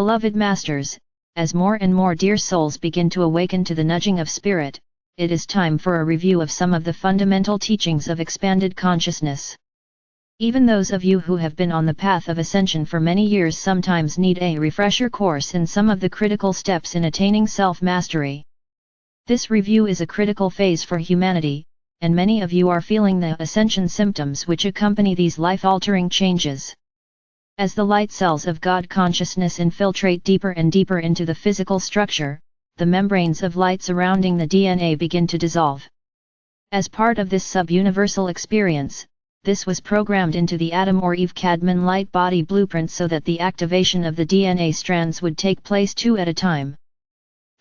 Beloved Masters, as more and more dear souls begin to awaken to the nudging of spirit, it is time for a review of some of the fundamental teachings of expanded consciousness. Even those of you who have been on the path of ascension for many years sometimes need a refresher course in some of the critical steps in attaining self-mastery. This review is a critical phase for humanity, and many of you are feeling the ascension symptoms which accompany these life-altering changes. As the light cells of God consciousness infiltrate deeper and deeper into the physical structure, the membranes of light surrounding the DNA begin to dissolve. As part of this sub-universal experience, this was programmed into the Adam or Eve Cadman light body blueprint so that the activation of the DNA strands would take place 2 at a time.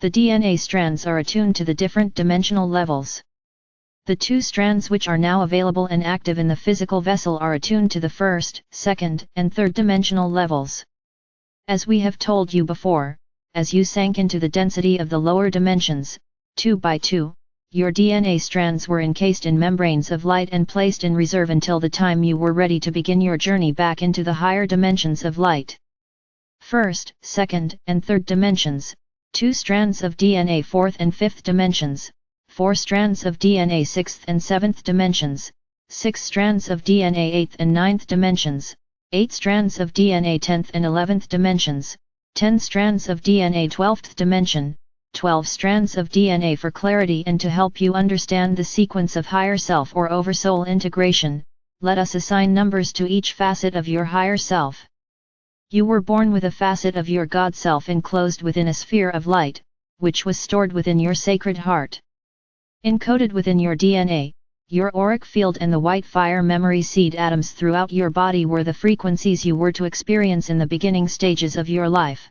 The DNA strands are attuned to the different dimensional levels. The 2 strands which are now available and active in the physical vessel are attuned to the first, second, and third dimensional levels. As we have told you before, as you sank into the density of the lower dimensions, 2 by 2, your DNA strands were encased in membranes of light and placed in reserve until the time you were ready to begin your journey back into the higher dimensions of light. First, second, and third dimensions, 2 strands of DNA fourth and fifth dimensions, 4 strands of DNA 6th and 7th dimensions, 6 strands of DNA 8th and 9th dimensions, 8 strands of DNA 10th and 11th dimensions, 10 strands of DNA 12th dimension, 12 strands of DNA for clarity and to help you understand the sequence of higher self or oversoul integration. Let us assign numbers to each facet of your higher self. You were born with a facet of your God self enclosed within a sphere of light, which was stored within your sacred heart. Encoded within your DNA, your auric field and the white fire memory seed atoms throughout your body were the frequencies you were to experience in the beginning stages of your life.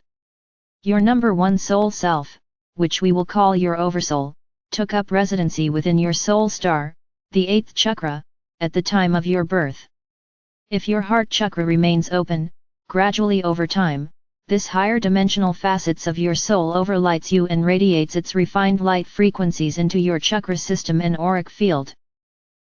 Your number 1 soul self, which we will call your oversoul, took up residency within your soul star, the 8th chakra, at the time of your birth. If your heart chakra remains open, gradually over time, this higher dimensional facets of your soul overlights you and radiates its refined light frequencies into your chakra system and auric field.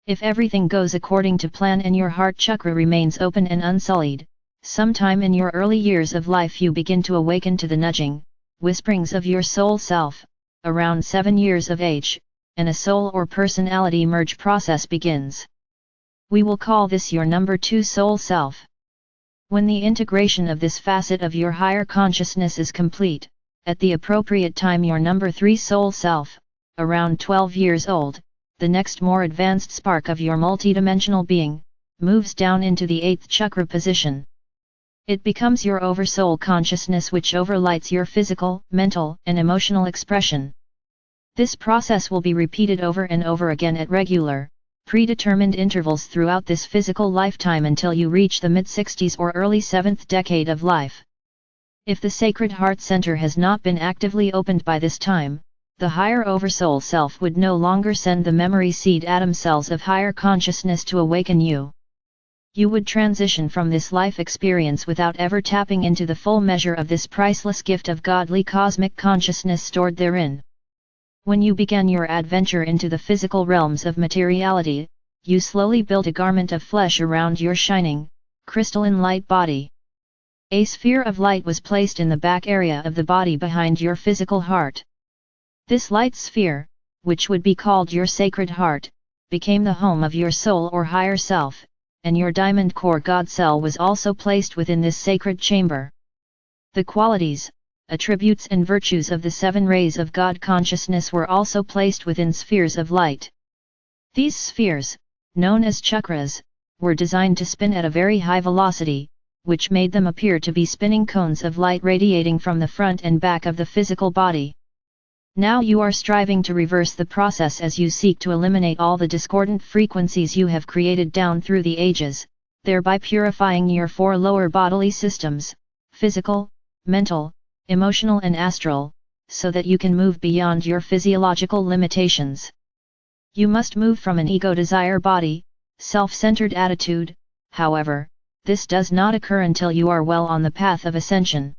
If everything goes according to plan and your heart chakra remains open and unsullied, sometime in your early years of life you begin to awaken to the nudging, whisperings of your soul self, around 7 years of age, and a soul or personality merge process begins. We will call this your number 2 soul self. When the integration of this facet of your higher consciousness is complete, at the appropriate time your number 3 soul self, around 12 years old, the next more advanced spark of your multidimensional being, moves down into the 8th chakra position. It becomes your oversoul consciousness which overlights your physical, mental, and emotional expression. This process will be repeated over and over again at regular, predetermined intervals throughout this physical lifetime until you reach the mid-60s or early 7th decade of life. If the Sacred Heart Center has not been actively opened by this time, the higher oversoul self would no longer send the memory seed atom cells of higher consciousness to awaken you. You would transition from this life experience without ever tapping into the full measure of this priceless gift of godly cosmic consciousness stored therein. When you began your adventure into the physical realms of materiality, you slowly built a garment of flesh around your shining, crystalline light body. A sphere of light was placed in the back area of the body behind your physical heart. This light sphere, which would be called your sacred heart, became the home of your soul or higher self, and your diamond core God cell was also placed within this sacred chamber. The qualities, attributes and virtues of the 7 rays of God consciousness were also placed within spheres of light. These spheres, known as chakras, were designed to spin at a very high velocity, which made them appear to be spinning cones of light radiating from the front and back of the physical body. Now you are striving to reverse the process as you seek to eliminate all the discordant frequencies you have created down through the ages, thereby purifying your 4 lower bodily systems, physical, mental, emotional and astral, so that you can move beyond your physiological limitations. You must move from an ego-desire body, self-centered attitude. However, this does not occur until you are well on the path of ascension.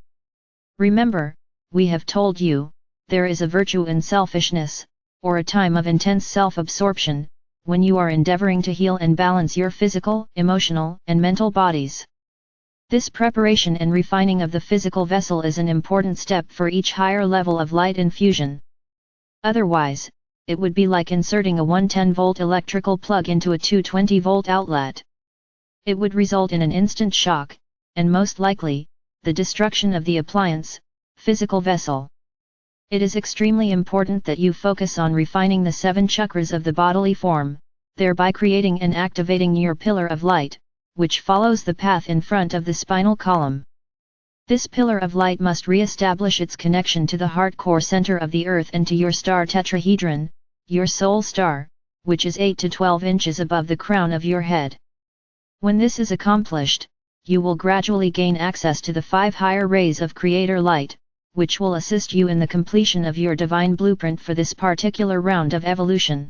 Remember, we have told you, there is a virtue in selfishness, or a time of intense self-absorption, when you are endeavoring to heal and balance your physical, emotional, and mental bodies. This preparation and refining of the physical vessel is an important step for each higher level of light infusion. Otherwise, it would be like inserting a 110-volt electrical plug into a 220-volt outlet. It would result in an instant shock, and most likely, the destruction of the appliance, physical vessel. It is extremely important that you focus on refining the 7 chakras of the bodily form, thereby creating and activating your pillar of light, which follows the path in front of the spinal column. This pillar of light must re-establish its connection to the heart core center of the earth and to your star tetrahedron, your soul star, which is 8 to 12 inches above the crown of your head. When this is accomplished, you will gradually gain access to the 5 higher rays of Creator light, which will assist you in the completion of your divine blueprint for this particular round of evolution.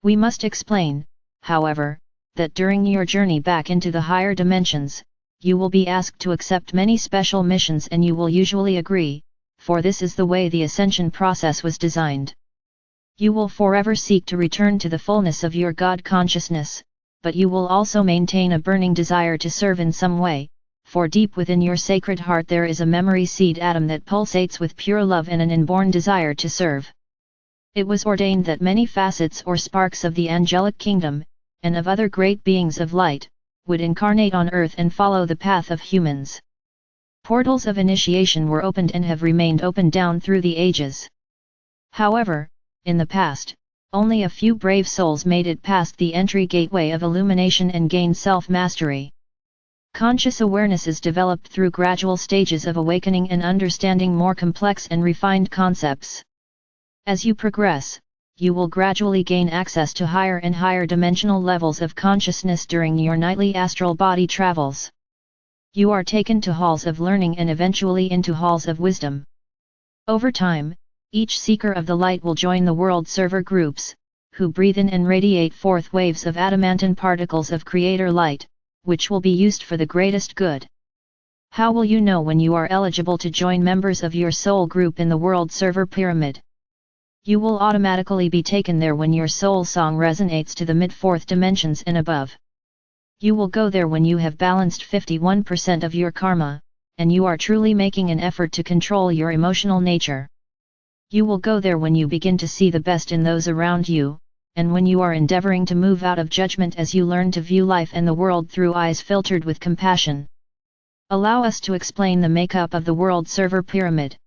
We must explain, however, that during your journey back into the higher dimensions, you will be asked to accept many special missions, and you will usually agree, for this is the way the ascension process was designed. You will forever seek to return to the fullness of your God consciousness, but you will also maintain a burning desire to serve in some way, for deep within your sacred heart there is a memory seed atom that pulsates with pure love and an inborn desire to serve. It was ordained that many facets or sparks of the angelic kingdom, and of other great beings of light, would incarnate on earth and follow the path of humans. Portals of initiation were opened and have remained open down through the ages. However, in the past, only a few brave souls made it past the entry gateway of illumination and gained self-mastery. Conscious awareness is developed through gradual stages of awakening and understanding more complex and refined concepts. As you progress, you will gradually gain access to higher and higher dimensional levels of consciousness during your nightly astral body travels. You are taken to halls of learning and eventually into halls of wisdom. Over time, each seeker of the light will join the world server groups, who breathe in and radiate forth waves of adamantine particles of Creator light, which will be used for the greatest good. How will you know when you are eligible to join members of your soul group in the world server pyramid? You will automatically be taken there when your soul song resonates to the mid-4th dimensions and above. You will go there when you have balanced 51% of your karma, and you are truly making an effort to control your emotional nature. You will go there when you begin to see the best in those around you, and when you are endeavoring to move out of judgment as you learn to view life and the world through eyes filtered with compassion. Allow us to explain the makeup of the world server pyramid.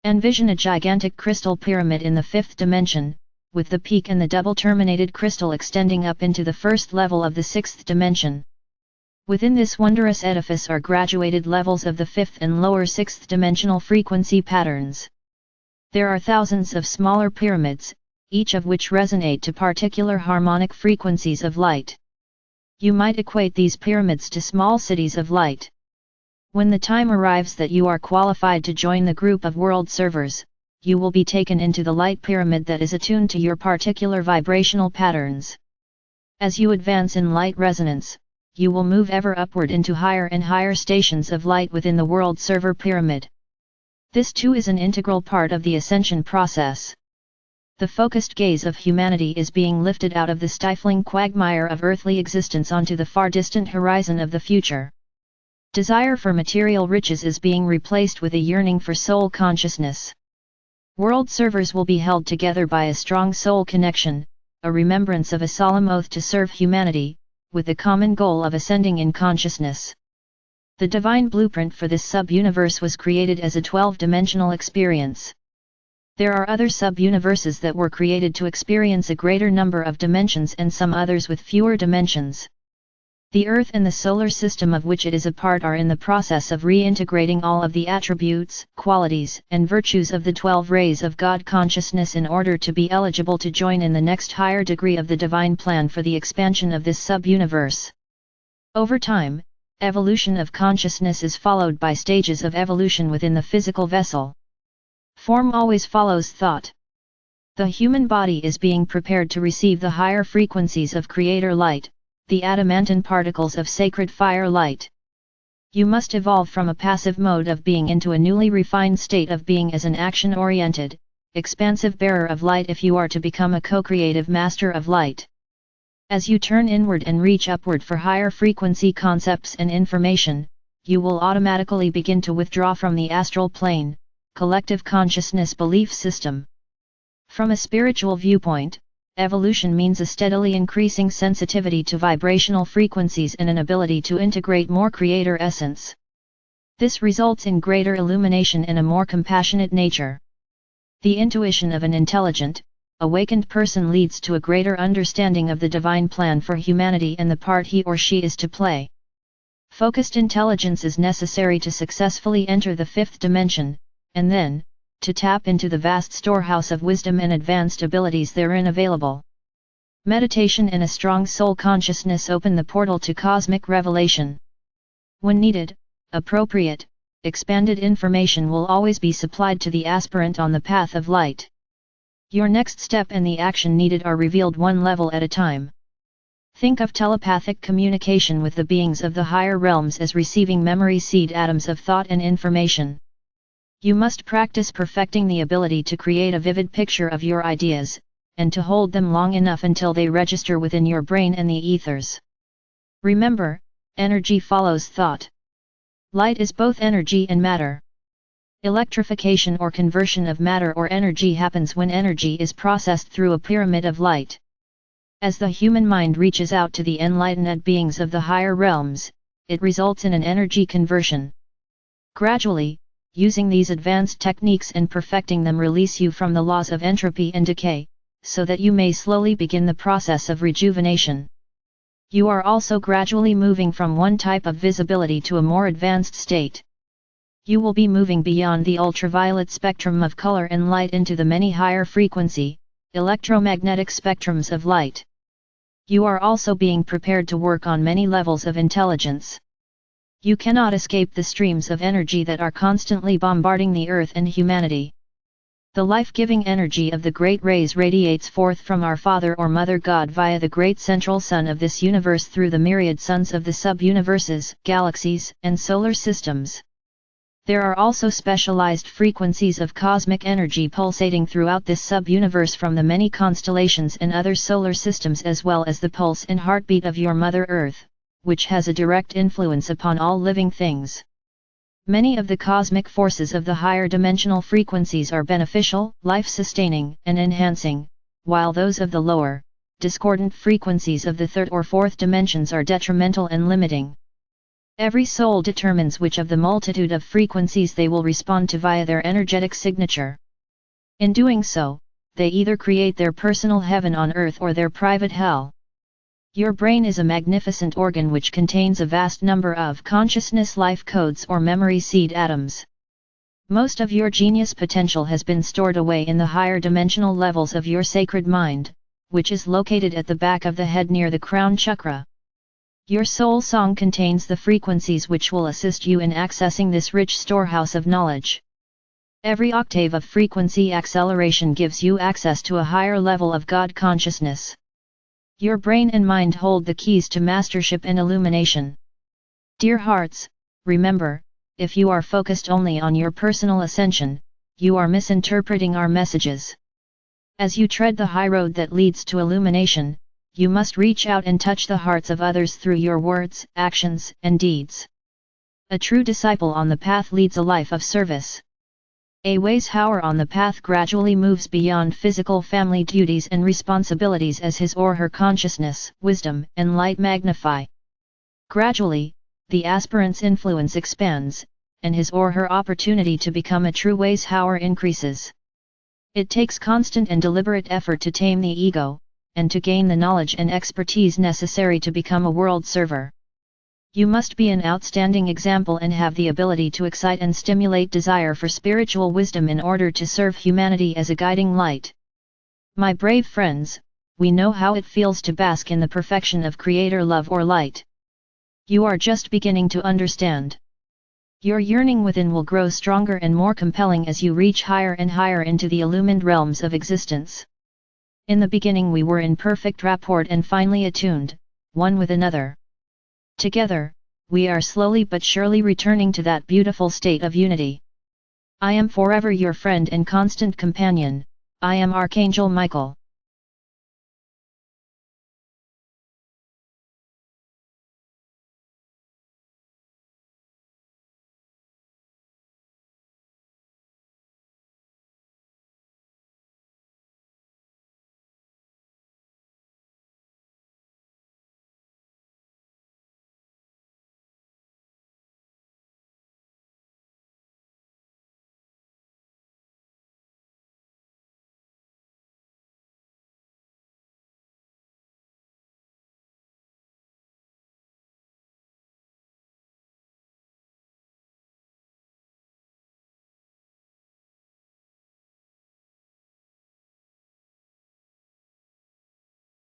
Envision a gigantic crystal pyramid in the 5th dimension, with the peak and the double-terminated crystal extending up into the first level of the 6th dimension. Within this wondrous edifice are graduated levels of the 5th and lower 6th dimensional frequency patterns. There are thousands of smaller pyramids, each of which resonate to particular harmonic frequencies of light. You might equate these pyramids to small cities of light. When the time arrives that you are qualified to join the group of world servers, you will be taken into the light pyramid that is attuned to your particular vibrational patterns. As you advance in light resonance, you will move ever upward into higher and higher stations of light within the world server pyramid. This too is an integral part of the ascension process. The focused gaze of humanity is being lifted out of the stifling quagmire of earthly existence onto the far distant horizon of the future. Desire for material riches is being replaced with a yearning for soul consciousness. World servers will be held together by a strong soul connection, a remembrance of a solemn oath to serve humanity, with the common goal of ascending in consciousness. The divine blueprint for this sub-universe was created as a 12-dimensional experience. There are other sub-universes that were created to experience a greater number of dimensions and some others with fewer dimensions. The Earth and the solar system of which it is a part are in the process of reintegrating all of the attributes, qualities, and virtues of the 12 rays of God consciousness in order to be eligible to join in the next higher degree of the divine plan for the expansion of this sub-universe. Over time, evolution of consciousness is followed by stages of evolution within the physical vessel. Form always follows thought. The human body is being prepared to receive the higher frequencies of Creator light, the adamantine particles of sacred fire light. You must evolve from a passive mode of being into a newly refined state of being as an action-oriented, expansive bearer of light if you are to become a co-creative master of light. As you turn inward and reach upward for higher frequency concepts and information, you will automatically begin to withdraw from the astral plane, collective consciousness belief system. From a spiritual viewpoint, evolution means a steadily increasing sensitivity to vibrational frequencies and an ability to integrate more creator essence. This results in greater illumination and a more compassionate nature. The intuition of an intelligent, awakened person leads to a greater understanding of the divine plan for humanity and the part he or she is to play. Focused intelligence is necessary to successfully enter the fifth dimension, and then, to tap into the vast storehouse of wisdom and advanced abilities therein available. Meditation and a strong soul consciousness open the portal to cosmic revelation. When needed, appropriate, expanded information will always be supplied to the aspirant on the path of light. Your next step and the action needed are revealed one level at a time. Think of telepathic communication with the beings of the higher realms as receiving memory seed atoms of thought and information. You must practice perfecting the ability to create a vivid picture of your ideas, and to hold them long enough until they register within your brain and the ethers. Remember, energy follows thought. Light is both energy and matter. Electrification or conversion of matter or energy happens when energy is processed through a pyramid of light. As the human mind reaches out to the enlightened beings of the higher realms, it results in an energy conversion. Gradually, using these advanced techniques and perfecting them release you from the laws of entropy and decay, so that you may slowly begin the process of rejuvenation. You are also gradually moving from one type of visibility to a more advanced state. You will be moving beyond the ultraviolet spectrum of color and light into the many higher frequency, electromagnetic spectrums of light. You are also being prepared to work on many levels of intelligence. You cannot escape the streams of energy that are constantly bombarding the earth and humanity. The life-giving energy of the great rays radiates forth from our Father or Mother God via the great central sun of this universe through the myriad suns of the sub-universes, galaxies, and solar systems. There are also specialized frequencies of cosmic energy pulsating throughout this sub-universe from the many constellations and other solar systems, as well as the pulse and heartbeat of your Mother Earth, which has a direct influence upon all living things. Many of the cosmic forces of the higher dimensional frequencies are beneficial, life-sustaining, and enhancing, while those of the lower, discordant frequencies of the third or fourth dimensions are detrimental and limiting. Every soul determines which of the multitude of frequencies they will respond to via their energetic signature. In doing so, they either create their personal heaven on earth or their private hell. Your brain is a magnificent organ which contains a vast number of consciousness life codes or memory seed atoms. Most of your genius potential has been stored away in the higher dimensional levels of your sacred mind, which is located at the back of the head near the crown chakra. Your soul song contains the frequencies which will assist you in accessing this rich storehouse of knowledge. Every octave of frequency acceleration gives you access to a higher level of God consciousness. Your brain and mind hold the keys to mastership and illumination. Dear hearts, remember, if you are focused only on your personal ascension, you are misinterpreting our messages. As you tread the high road that leads to illumination, you must reach out and touch the hearts of others through your words, actions, and deeds. A true disciple on the path leads a life of service. A wise hower on the path gradually moves beyond physical family duties and responsibilities as his or her consciousness, wisdom, and light magnify. Gradually, the aspirant's influence expands, and his or her opportunity to become a true wise hower increases. It takes constant and deliberate effort to tame the ego, and to gain the knowledge and expertise necessary to become a world server. You must be an outstanding example and have the ability to excite and stimulate desire for spiritual wisdom in order to serve humanity as a guiding light. My brave friends, we know how it feels to bask in the perfection of Creator love or light. You are just beginning to understand. Your yearning within will grow stronger and more compelling as you reach higher and higher into the illumined realms of existence. In the beginning we were in perfect rapport and finely attuned, one with another. Together, we are slowly but surely returning to that beautiful state of unity. I am forever your friend and constant companion, I am Archangel Michael.